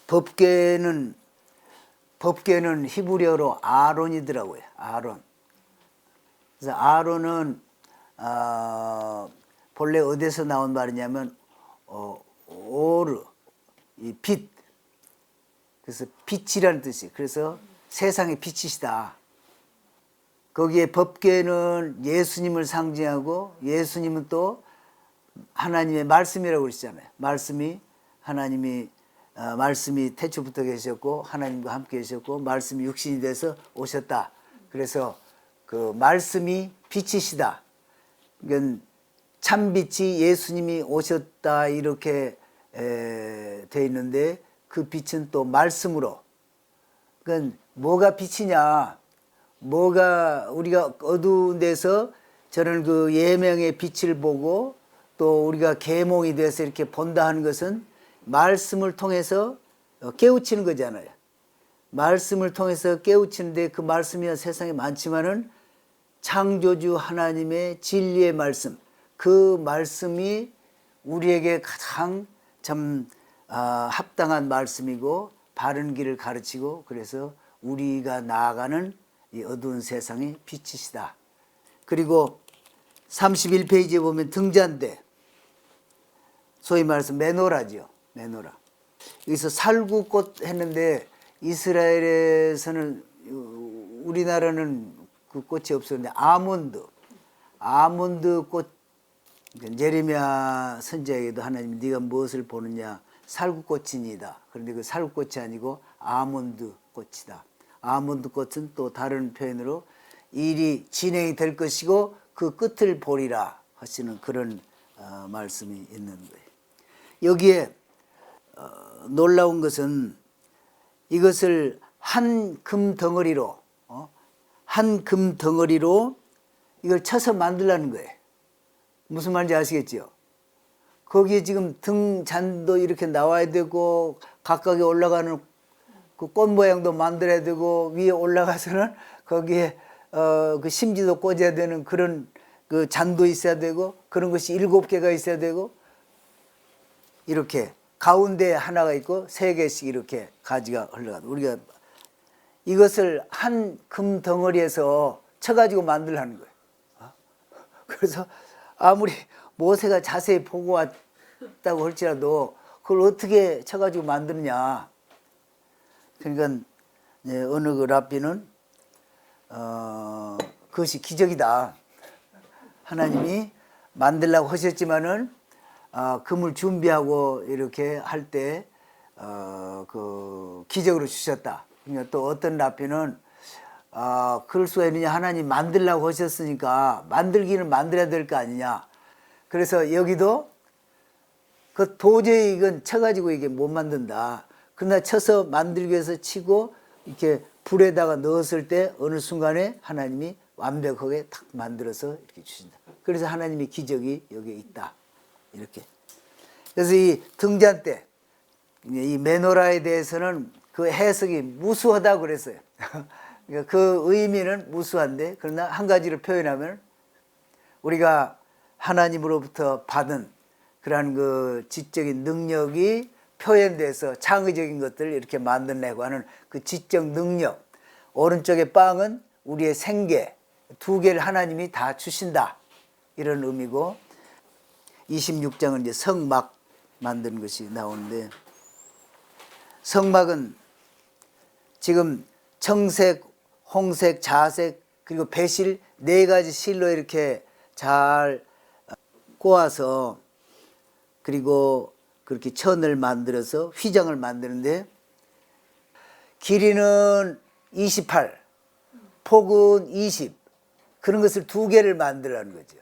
법궤는 히브리어로 아론이더라고요. 아론. 그래서 아론은 본래 어디서 나온 말이냐면 오르, 이 빛. 그래서 빛이라는 뜻이. 그래서 세상의 빛이시다. 거기에 법궤는 예수님을 상징하고 예수님은 또 하나님의 말씀이라고 그러시잖아요. 말씀이 태초부터 계셨고 하나님과 함께 계셨고 말씀이 육신이 돼서 오셨다. 그래서 그 말씀이 빛이시다. 그러니까 참빛이 예수님이 오셨다 이렇게 돼 있는데 그 빛은 또 말씀으로. 그러니까 뭐가 빛이냐? 뭐가 우리가 어두운 데서 저는 그 예명의 빛을 보고 또 우리가 계몽이 돼서 이렇게 본다 하는 것은 말씀을 통해서 깨우치는 거잖아요. 말씀을 통해서 깨우치는데 그 말씀이 세상에 많지만은 창조주 하나님의 진리의 말씀, 그 말씀이 우리에게 가장 참 합당한 말씀이고 바른 길을 가르치고 그래서 우리가 나아가는 이 어두운 세상의 빛이시다. 그리고 31페이지에 보면 등잔대, 소위 말해서 메노라죠. 메노라. 여기서 살구꽃 했는데 이스라엘에서는, 우리나라는 그 꽃이 없었는데 아몬드 꽃, 예레미야 선지자에게도 하나님이 네가 무엇을 보느냐, 살구꽃이니이다. 그런데 그 살구꽃이 아니고 아몬드 꽃이다. 아몬드 꽃은 또 다른 표현으로 일이 진행이 될 것이고 그 끝을 보리라 하시는 그런 말씀이 있는 거예요. 여기에 놀라운 것은 이것을 한 금 덩어리로 이걸 쳐서 만들라는 거예요. 무슨 말인지 아시겠죠? 거기에 지금 등잔도 이렇게 나와야 되고 각각에 올라가는 그 꽃 모양도 만들어야 되고 위에 올라가서는 거기에 그 심지도 꽂아야 되는 그런 그 잔도 있어야 되고 그런 것이 7개가 있어야 되고 이렇게 가운데 하나가 있고 3개씩 이렇게 가지가 흘러가도 우리가 이것을 한 금 덩어리에서 쳐가지고 만들라는 거예요. 그래서 아무리 모세가 자세히 보고 왔다고 할지라도 그걸 어떻게 쳐가지고 만드느냐. 그러니까 어느 그 랍비는 그것이 기적이다. 하나님이 만들라고 하셨지만은 금을 준비하고 이렇게 할 때 그 기적으로 주셨다. 그러니까 또 어떤 랍비는 그럴 수가 있느냐, 하나님 만들라고 하셨으니까 만들기는 만들어야 될 거 아니냐. 그래서 여기도 그 도저히 이건 쳐가지고 이게 못 만든다. 그러나 쳐서 만들기 위해서 치고 이렇게 불에다가 넣었을 때 어느 순간에 하나님이 완벽하게 탁 만들어서 이렇게 주신다. 그래서 하나님의 기적이 여기에 있다. 이렇게. 그래서 이 등잔대, 이 메노라에 대해서는 그 해석이 무수하다고 그랬어요. 그러니까 그 의미는 무수한데 그러나 한 가지로 표현하면 우리가 하나님으로부터 받은 그러한 그 지적인 능력이 표현돼서 창의적인 것들을 이렇게 만들려고 하는 그 지적 능력. 오른쪽의 빵은 우리의 생계, 2개를 하나님이 다 주신다. 이런 의미고 26장은 이제 성막 만드는 것이 나오는데 성막은 지금 청색, 홍색, 자색 그리고 배실 4가지 실로 이렇게 잘 꼬아서 그리고 그렇게 천을 만들어서 휘장을 만드는데 길이는 28, 폭은 20 그런 것을 2개를 만들라는 거죠.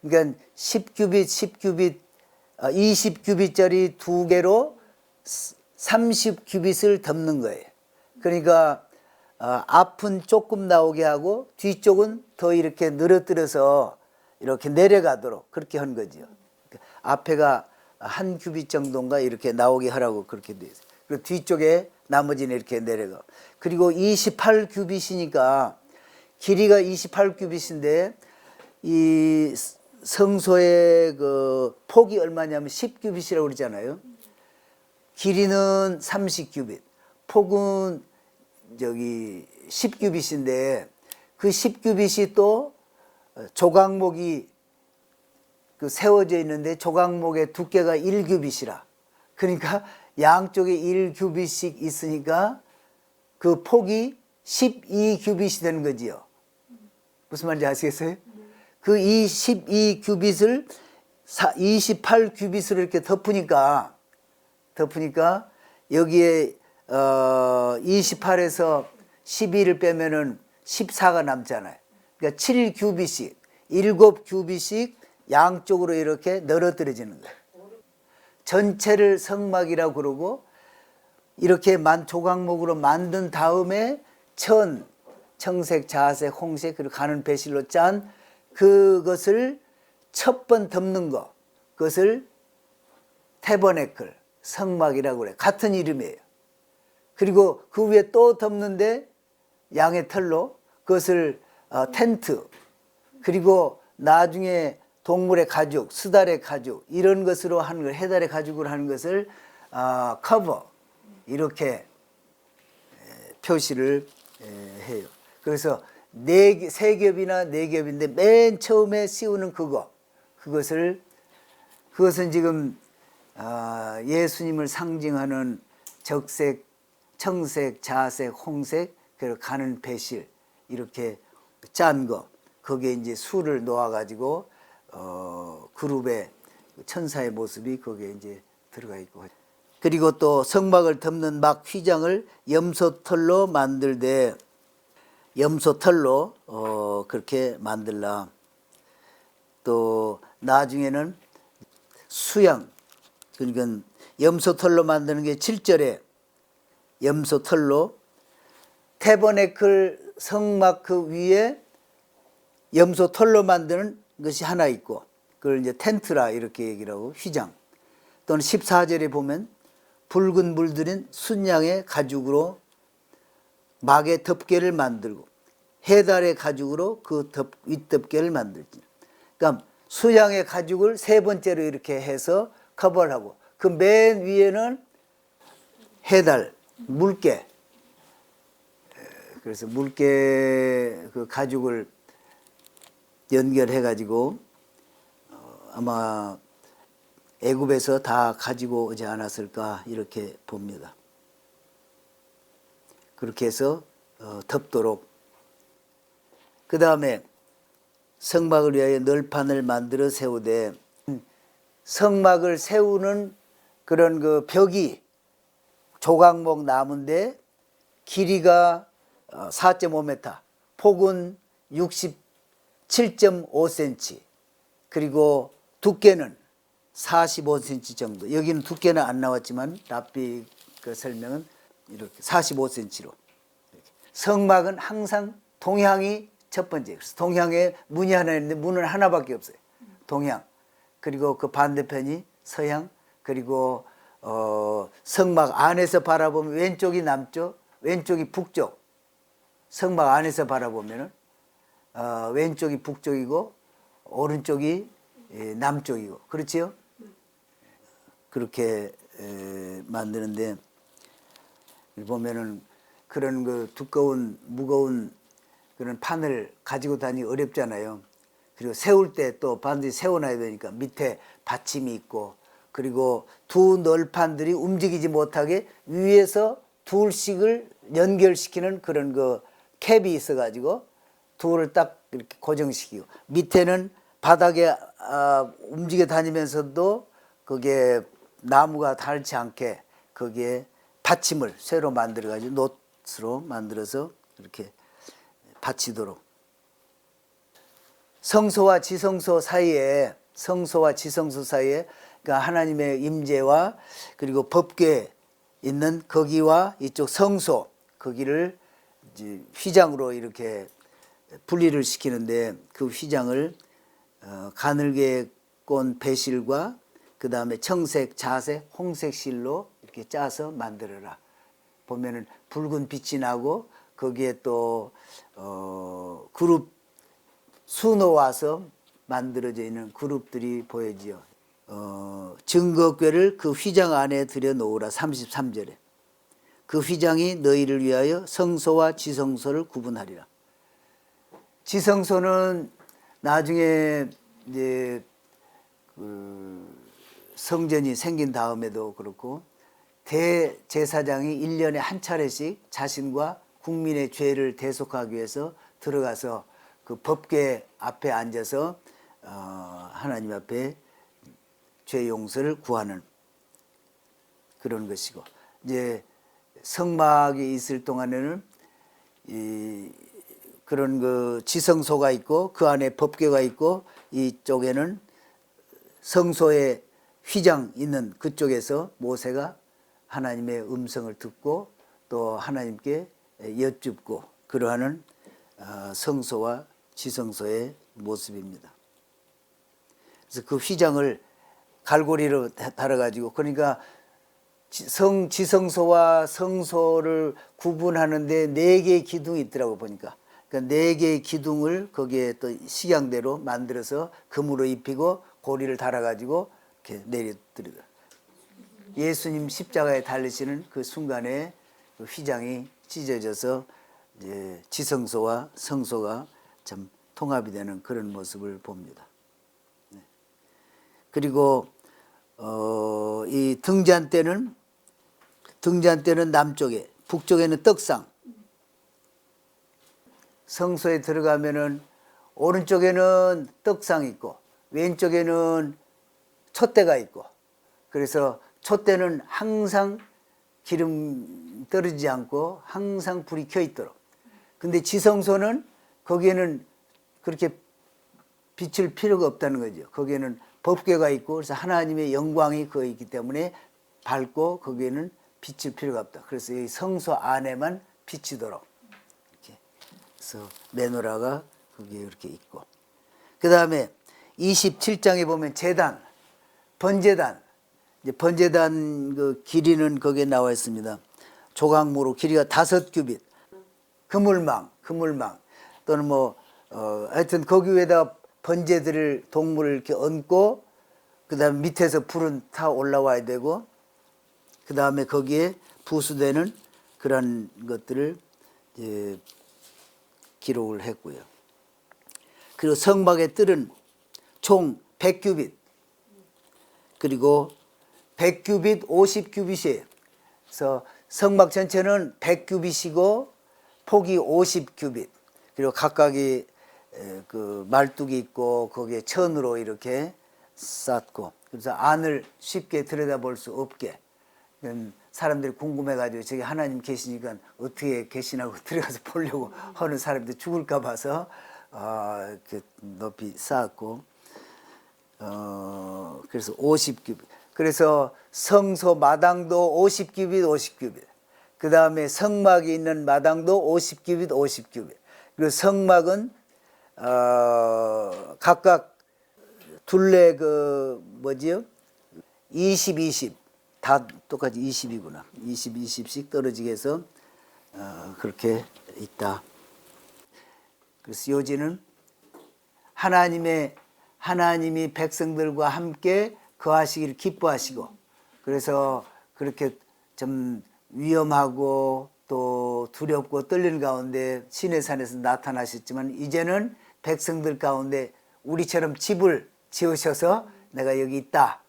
그러니까 10규빗, 20규빗짜리 2개로 30규빗을 덮는 거예요. 그러니까 앞은 조금 나오게 하고 뒤쪽은 더 이렇게 늘어뜨려서 이렇게 내려가도록 그렇게 한 거죠. 앞에가 1규빗 정도인가 이렇게 나오게 하라고 그렇게 돼 있어요. 그리고 뒤쪽에 나머지는 이렇게 내려가. 그리고 28규빗이니까 길이가 28규빗인데 이 성소의 그 폭이 얼마냐면 10규빗이라고 그러잖아요. 길이는 30규빗, 폭은 저기 10규빗인데 그 10규빗이 또 조각목이 그 세워져 있는데 조각목의 두께가 1규빗이라. 그러니까 양쪽에 1규빗씩 있으니까 그 폭이 12규빗이 되는 거지요. 무슨 말인지 아시겠어요? 그 12규빗을 28규빗으로 이렇게 덮으니까 여기에 28에서 12를 빼면은 14가 남잖아요. 그러니까 7규빗씩, 7규빗씩 양쪽으로 이렇게 늘어뜨려지는 거예요. 전체를 성막이라고 그러고 이렇게 조각목으로 만든 다음에 청색, 자색, 홍색 그리고 가는 배실로 짠 그것을 첫 번 덮는 거, 그것을 태버네클, 성막이라고 그래요. 같은 이름이에요. 그리고 그 위에 또 덮는데 양의 털로 그것을 텐트, 그리고 나중에 동물의 가죽, 수달의 가죽 이런 것으로 하는 걸, 해달의 가죽으로 하는 것을 커버 이렇게 표시를 해요. 그래서 세 겹이나 네 겹인데 맨 처음에 씌우는 그것은 지금 예수님을 상징하는 적색, 청색, 자색, 홍색 그리고 가는 배실 이렇게 짠 거, 거기에 이제 술을 놓아 가지고 그룹의 천사의 모습이 거기에 이제 들어가 있고, 그리고 또 성막을 덮는 막 휘장을 염소털로 만들되, 염소털로 그렇게 만들라. 또 나중에는 수양, 그러니까 염소털로 만드는 게 7절에 염소털로 태버네클 성막 그 위에 염소털로 만드는 것이 하나 있고, 그걸 이제 텐트라 이렇게 얘기를 하고, 휘장. 또는 14절에 보면 붉은 물들인 순양의 가죽으로 막의 덮개를 만들고 해달의 가죽으로 그 윗덮개를 만들지. 그러니까 수양의 가죽을 세 번째로 이렇게 해서 커버를 하고, 그 맨 위에는 해달, 물개. 그래서 물개 그 가죽을 연결해 가지고 아마 애굽에서 다 가지고 오지 않았을까 이렇게 봅니다. 그렇게 해서 덮도록. 그 다음에 성막을 위하여 널판을 만들어 세우되, 성막을 세우는 그런 그 벽이 조각목 나무인데 길이가 4.5m, 폭은 67.5cm, 그리고 두께는 45cm 정도. 여기는 두께는 안 나왔지만 랍비 그 설명은 이렇게 45cm로. 성막은 항상 동향이 첫 번째. 그래서 동향에 문이 하나 있는데 문은 하나밖에 없어요. 동향. 그리고 그 반대편이 서향. 그리고 성막 안에서 바라보면 왼쪽이 남쪽, 왼쪽이 북쪽. 성막 안에서 바라보면은 왼쪽이 북쪽이고 오른쪽이 남쪽이고, 그렇지요? 그렇게 만드는데 보면은 그런 그 두꺼운 무거운 그런 판을 가지고 다니기 어렵잖아요. 그리고 세울 때 또 반드시 세워놔야 되니까 밑에 받침이 있고, 그리고 두 널판들이 움직이지 못하게 위에서 둘씩을 연결시키는 그런 그 캡이 있어가지고 둘을 딱 이렇게 고정시키고, 밑에는 바닥에 움직여 다니면서도 그게 나무가 닳지 않게 거기에 받침을 새로 만들어가지고 놋으로 만들어서 이렇게 받치도록. 성소와 지성소 사이에, 그러니까 하나님의 임재와 그리고 법궤 있는 거기와 이쪽 성소, 거기를 이제 휘장으로 이렇게 분리를 시키는데, 그 휘장을 가늘게 꼰 배실과 그 다음에 청색, 자색, 홍색 실로 이렇게 짜서 만들어라. 보면은 붉은 빛이 나고 거기에 또 그룹 수놓아서 만들어져 있는 그룹들이 보여지요. 증거궤를 그 휘장 안에 들여 놓으라. 33절에 그 휘장이 너희를 위하여 성소와 지성소를 구분하리라. 지성소는 나중에 이제 성전이 생긴 다음에도 그렇고 대제사장이 1년에 한 차례씩 자신과 국민의 죄를 대속하기 위해서 들어가서 그 법궤 앞에 앉아서 하나님 앞에 죄 용서를 구하는 그런 것이고, 이제 성막이 있을 동안에는 그런 그 지성소가 있고 그 안에 법궤가 있고 이쪽에는 성소의 휘장 있는 그쪽에서 모세가 하나님의 음성을 듣고 또 하나님께 여쭙고 그러하는 성소와 지성소의 모습입니다. 그래서 그 휘장을 갈고리로 달아가지고, 그러니까 지성소와 성소를 구분하는데 4개의 기둥이 있더라고 보니까. 그러니까 4개의 기둥을 거기에 또 식양대로 만들어서 금으로 입히고 고리를 달아가지고 이렇게 내려드리더라. 예수님 십자가에 달리시는 그 순간에 그 휘장이 찢어져서 이제 지성소와 성소가 참 통합이 되는 그런 모습을 봅니다. 그리고 이 등잔대는 남쪽에, 북쪽에는 떡상. 성소에 들어가면은 오른쪽에는 떡상이 있고 왼쪽에는 촛대가 있고, 그래서 촛대는 항상 기름 떨어지지 않고 항상 불이 켜 있도록. 근데 지성소는 거기에는 그렇게 비출 필요가 없다는 거죠. 거기에는 법궤가 있고 그래서 하나님의 영광이 거기 있기 때문에 밝고 거기에는 비칠 필요가 없다. 그래서 이 성소 안에만 비치도록 이렇게. 그래서 메노라가 거기에 이렇게 있고, 그 다음에 27장에 보면 제단, 번제단. 이제 번제단 그 길이는 거기에 나와 있습니다. 조각모로 길이가 5규빗. 그물망 또는 뭐 하여튼 거기 위에다 번제들을 동물을 이렇게 얹고 그다음에 밑에서 불은 타 올라와야 되고 그다음에 거기에 부수되는 그런 것들을 이제 기록을 했고요. 그리고 성막의 뜰은 총 100규빗, 그리고 100규빗 50규빗이에요. 그래서 성막 전체는 100규빗이고 폭이 50규빗, 그리고 각각이 그 말뚝이 있고 거기에 천으로 이렇게 쌓고, 그래서 안을 쉽게 들여다볼 수 없게 사람들이 궁금해가지고 저기 하나님 계시니까 어떻게 계시냐고 들어가서 보려고 하는 사람들 죽을까 봐서 이렇게 높이 쌓았고, 그래서 50규빗. 그래서 성소 마당도 50규빗 50규빗. 그 다음에 성막이 있는 마당도 50규빗 50규빗. 그리고 성막은 각각 둘레 그 뭐지요? 20, 20. 다 똑같이 20이구나. 20, 20씩 떨어지게 해서 그렇게 있다. 그래서 요지는 하나님이 백성들과 함께 거하시기를 기뻐하시고, 그래서 그렇게 좀 위험하고 또 두렵고 떨리는 가운데 시내산에서 나타나셨지만 이제는 백성들 가운데 우리처럼 집을 지으셔서 내가 여기 있다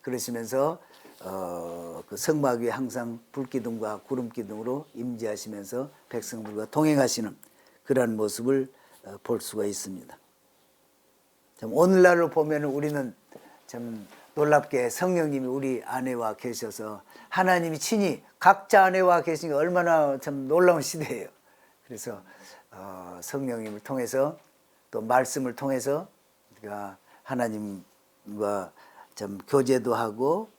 그러시면서 그 성막 위에 항상 불기둥과 구름기둥으로 임재하시면서 백성들과 동행하시는 그러한 모습을 볼 수가 있습니다. 참 오늘날로 보면 우리는 참 놀랍게 성령님이 우리 안에와 계셔서 하나님이 친히 각자 안에와 계시니까 얼마나 참 놀라운 시대예요. 그래서 성령님을 통해서 또 말씀을 통해서 우리가 하나님과 좀 교제도 하고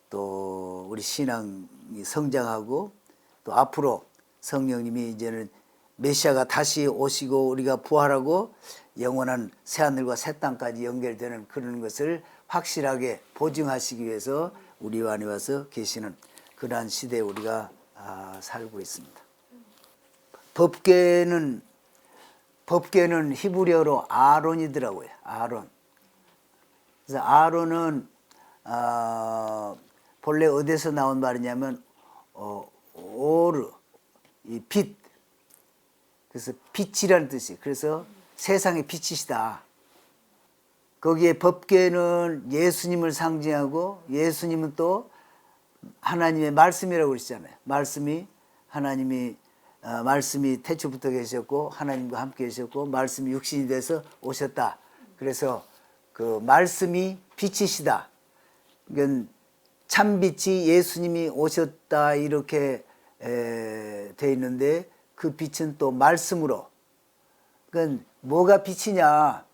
또 우리 신앙이 성장하고 또 앞으로 성령님이 이제는 메시아가 다시 오시고 우리가 부활하고 영원한 새하늘과 새 땅까지 연결되는 그런 것을 확실하게 보증하시기 위해서 우리 안에 와서 계시는 그러한 시대에 우리가 살고 있습니다. 법궤는 히브리어로 아론이더라고요. 아론. 그래서 아론은 본래 어디서 나온 말이냐면 오르, 이 빛. 그래서 빛이라는 뜻이. 그래서 세상의 빛이시다. 거기에 법궤는 예수님을 상징하고 예수님은 또 하나님의 말씀이라고 그러시잖아요. 말씀이 태초부터 계셨고 하나님과 함께 계셨고 말씀이 육신이 돼서 오셨다. 그래서 그 말씀이 빛이시다. 그러니까 참빛이 예수님이 오셨다 이렇게 돼 있는데 그 빛은 또 말씀으로. 그러니까 뭐가 빛이냐?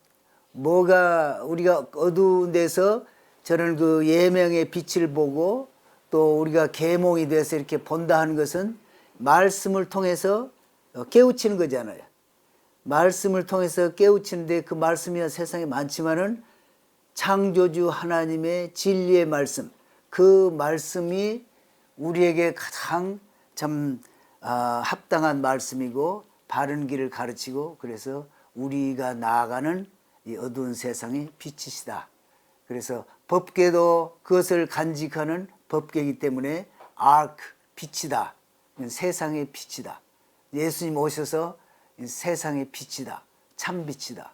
뭐가 우리가 어두운 데서 저는 그 예명의 빛을 보고 또 우리가 계몽이 돼서 이렇게 본다 하는 것은 말씀을 통해서 깨우치는 거잖아요. 말씀을 통해서 깨우치는데 그 말씀이 세상에 많지만은 창조주 하나님의 진리의 말씀, 그 말씀이 우리에게 가장 참 합당한 말씀이고 바른 길을 가르치고 그래서 우리가 나아가는 이 어두운 세상의 빛이시다. 그래서 법궤도 그것을 간직하는 법궤이기 때문에 아크, 빛이다. 세상의 빛이다. 예수님 오셔서 세상의 빛이다. 참 빛이다.